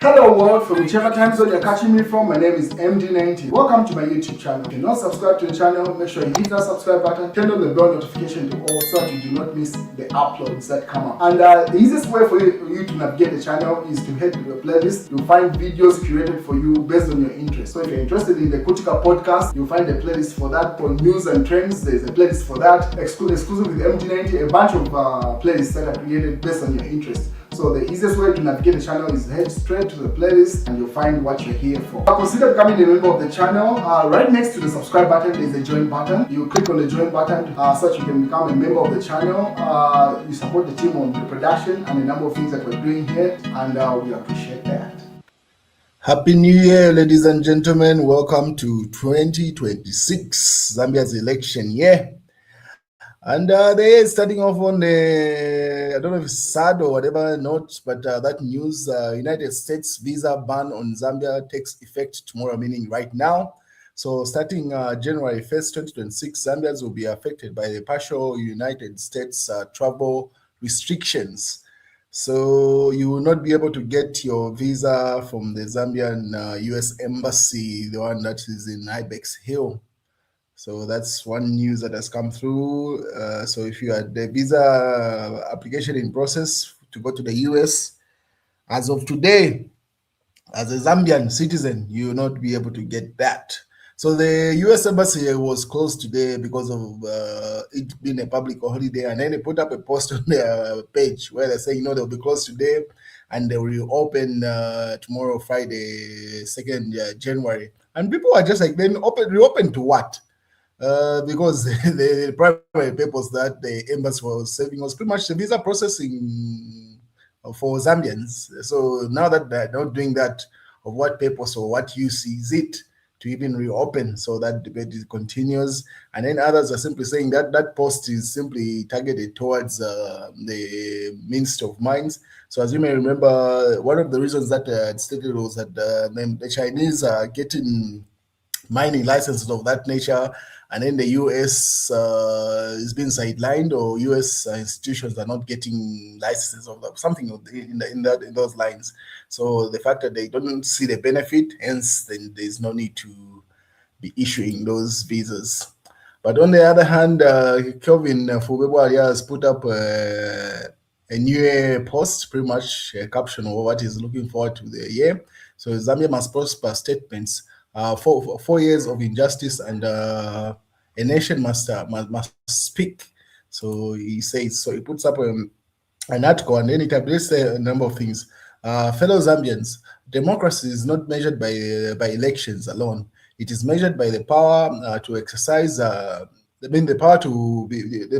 Hello world, from whichever time zone you're catching me from, my name is MD90. Welcome to my YouTube channel. If you're not subscribed to the channel, make sure you hit that subscribe button, turn on the bell notification to all so that you do not miss the uploads that come up. And the easiest way for you to navigate the channel is to head to the playlist. You'll find videos curated for you based on your interest. So if you're interested in the Kutika podcast, you'll find a playlist for that. For news and trends, there's a playlist for that. Exclusive with MD90, a bunch of playlists that are created based on your interest. So the easiest way to navigate the channel is head straight to the playlist and you'll find what you're here for. Consider becoming a member of the channel. Right next to the subscribe button is the join button. You click on the join button so that you can become a member of the channel. You support the team on the production and a number of things that we're doing here, and we appreciate that. Happy New Year, ladies and gentlemen. Welcome to 2026, Zambia's election year. And they're starting off on the, I don't know if it's sad or whatever note, but that news, United States visa ban on Zambia takes effect tomorrow, meaning right now. So starting January 1st, 2026, Zambians will be affected by the partial United States travel restrictions. So you will not be able to get your visa from the Zambian US Embassy, the one that is in Ibex Hill. So that's one news that has come through. So if you had the visa application in process to go to the US, as of today, as a Zambian citizen, you will not be able to get that. So the US Embassy was closed today because of it being a public holiday. And then they put up a post on their page where they're saying, they'll be closed today and they will reopen tomorrow, Friday, 2nd January. And people are just like, then reopen to what? Because the primary purpose that the embassy was serving was pretty much the visa processing for Zambians. So now that they're not doing that, of what purpose or what use is it to even reopen? So that debate continues. And then others are simply saying that that post is simply targeted towards the Minister of Mines. So as you may remember, one of the reasons that stated was that the Chinese are getting mining licenses of that nature, and then the US is being sidelined, or US institutions are not getting licenses of that, something in those lines. So the fact that they don't see the benefit, hence then there's no need to be issuing those visas. But on the other hand, Kelvin Fubebwalia has put up a New Year post, pretty much a caption of what he's looking forward to the year. So Zambia must prosper statements. 4 years of injustice, and a nation must speak. So he says, so he puts up an article, and then it updates a number of things. Fellow Zambians, democracy is not measured by elections alone. It is measured by the power to exercise. The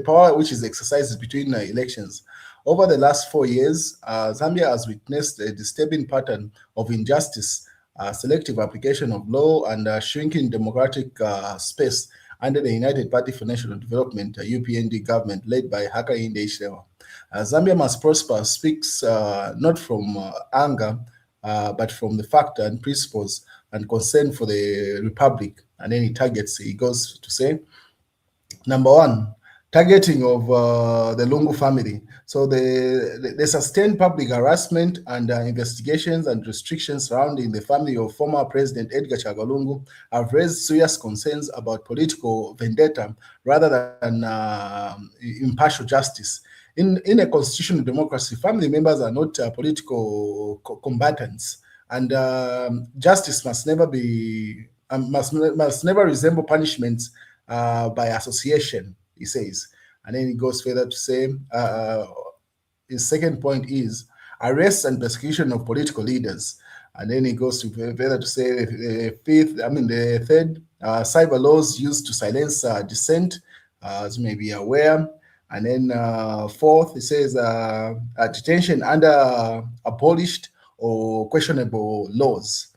power which is exercised between elections. Over the last 4 years, Zambia has witnessed a disturbing pattern of injustice, selective application of law, and shrinking democratic space under the United Party for National Development, UPND government led by Hakainde Hichilema. Zambia must prosper speaks not from anger, but from the fact and principles and concern for the republic. And then he goes to say, number one, targeting of the Lungu family. So the sustained public harassment and investigations and restrictions surrounding the family of former President Edgar Chagwa Lungu have raised serious concerns about political vendetta rather than impartial justice. In a constitutional democracy, family members are not political combatants, and justice must never be must never resemble punishments by association, he says. And then he goes further to say, his second point is arrest and persecution of political leaders. And then he goes to further to say the third, cyber laws used to silence dissent, as you may be aware. And then fourth, he says detention under abolished or questionable laws.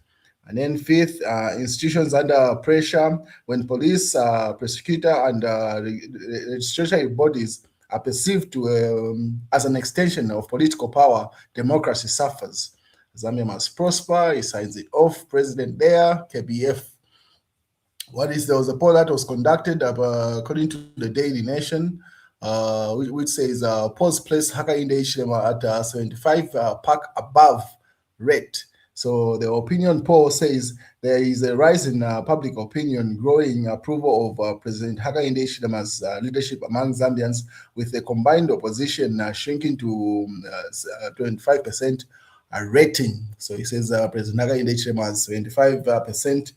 And then fifth, institutions under pressure when police, prosecutor, and legislative bodies are perceived to as an extension of political power, democracy suffers. Zambia must prosper. He signs it off. President there, KBF. There was a poll that was conducted according to the Daily Nation, which says polls place Hakainde Hichilema at 75 pack above rate. So the opinion poll says there is a rise in public opinion, growing approval of President Hakainde Hichilema's leadership among Zambians, with the combined opposition shrinking to 25% rating. So he says President Hakainde Hichilema has 25%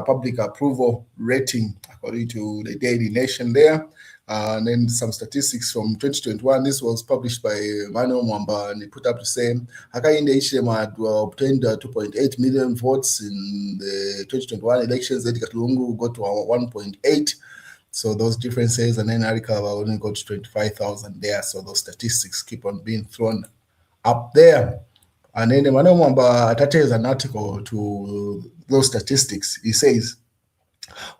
public approval rating, according to the Daily Nation there. And then some statistics from 2021. This was published by Manuel Mwamba, and he put up to say Hakainde Hichilema had obtained 2.8 million votes in the 2021 elections. Edgar Lungu got to 1.8. So those differences, and then Arikava only got 25,000 there. So those statistics keep on being thrown up there. And then Manuel Mwamba attaches an article to those statistics. He says,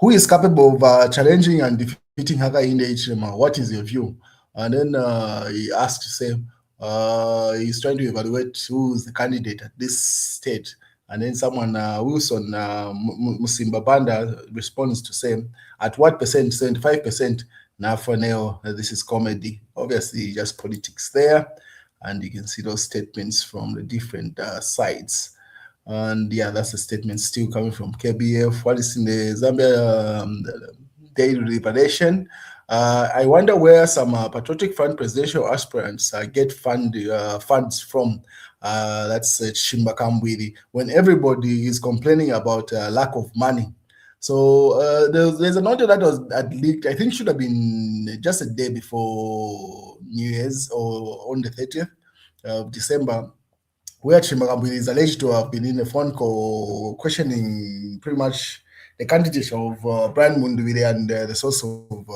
who is capable of challenging and defeating Hakainde Hichilema? What is your view? And then he asked to say, he's trying to evaluate who is the candidate at this stage. And then someone, Wilson Musimba Banda, responds to say, at what percent? 75%. Now for now, this is comedy. Obviously, just politics there. And you can see those statements from the different sides. And yeah, that's a statement still coming from KBF. What is in the Zambia Daily Liberation? I wonder where some Patriotic Front presidential aspirants get funds from. That's Chimbakambwili, when everybody is complaining about lack of money. So there's an audio that was leaked, I think should have been just a day before New Year's, or on the 30th of December, where Chimbakambwili is alleged to have been in a phone call questioning pretty much the candidate of Brian Mundubile and the source of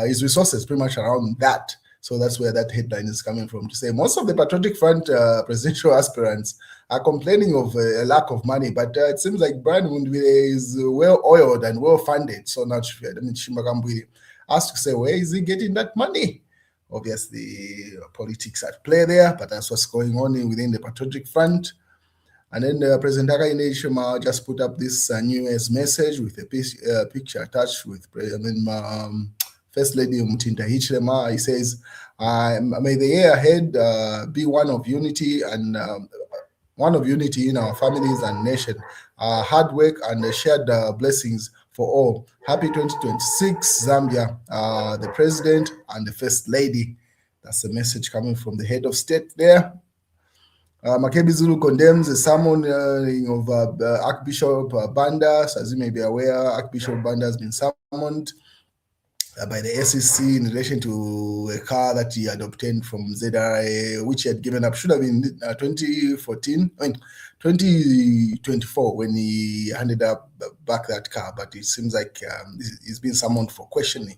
his resources, pretty much around that. So that's where that headline is coming from, to say most of the Patriotic Front presidential aspirants are complaining of a lack of money, but it seems like Brian Mundubile is well-oiled and well-funded. So now Chimbakambwili asked to say, where is he getting that money? Obviously, politics at play there, but that's what's going on within the Patriotic Front. And then President Hakainde Hichilema just put up this New Year's message with a picture attached with First Lady Mutinda Hichilema. He says, may the year ahead be one of unity and in our families and nation, hard work and shared blessings for all. Happy 2026, Zambia, the President and the First Lady. That's the message coming from the head of state there. Makebi Zulu condemns the summoning of Archbishop Banda. So as you may be aware, Archbishop Banda has been summoned by the SEC in relation to a car that he had obtained from ZRA, which he had given up. Should have been 2024 when he handed back that car, but it seems like he's been summoned for questioning.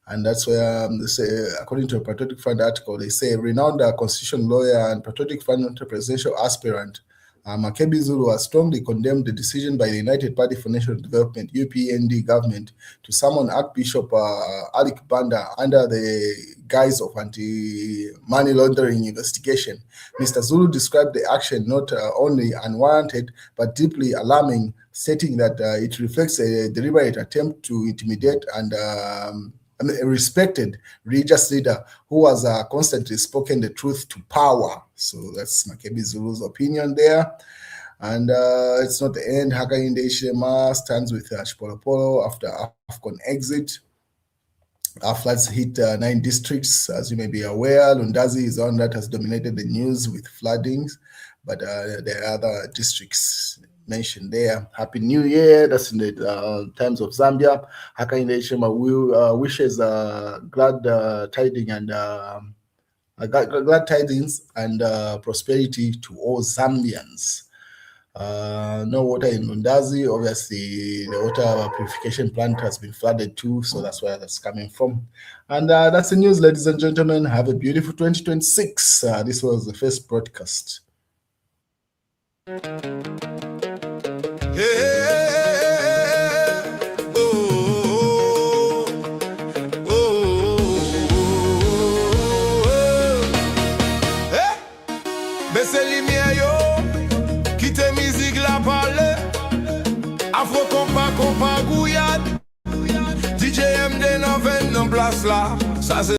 And that's where they say, according to a Patriotic Front article, they say renowned constitutional lawyer and Patriotic Front presidential aspirant Makebi Zulu has strongly condemned the decision by the United Party for National Development (UPND) government to summon Archbishop Alik Banda under the guise of anti-money laundering investigation. Mr. Zulu described the action not only unwarranted but deeply alarming, stating that it reflects a deliberate attempt to intimidate and a respected religious leader who has constantly spoken the truth to power. So that's Makebi Zulu's opinion there. And it's not the end. Hakainde Hichilema stands with Chipolopolo after AFCON exit. Floods hit 9 districts, as you may be aware. Lundazi is one that has dominated the news with floodings, but there are other districts mentioned there. Happy New Year. That's in the times of Zambia. Hakainde Hichilema wishes glad tidings and prosperity to all Zambians. No water in Lundazi. Obviously, the water purification plant has been flooded too, so that's where that's coming from. And that's the news, ladies and gentlemen. Have a beautiful 2026. This was the first broadcast. Afro compa Guyad DJ MD 9 place là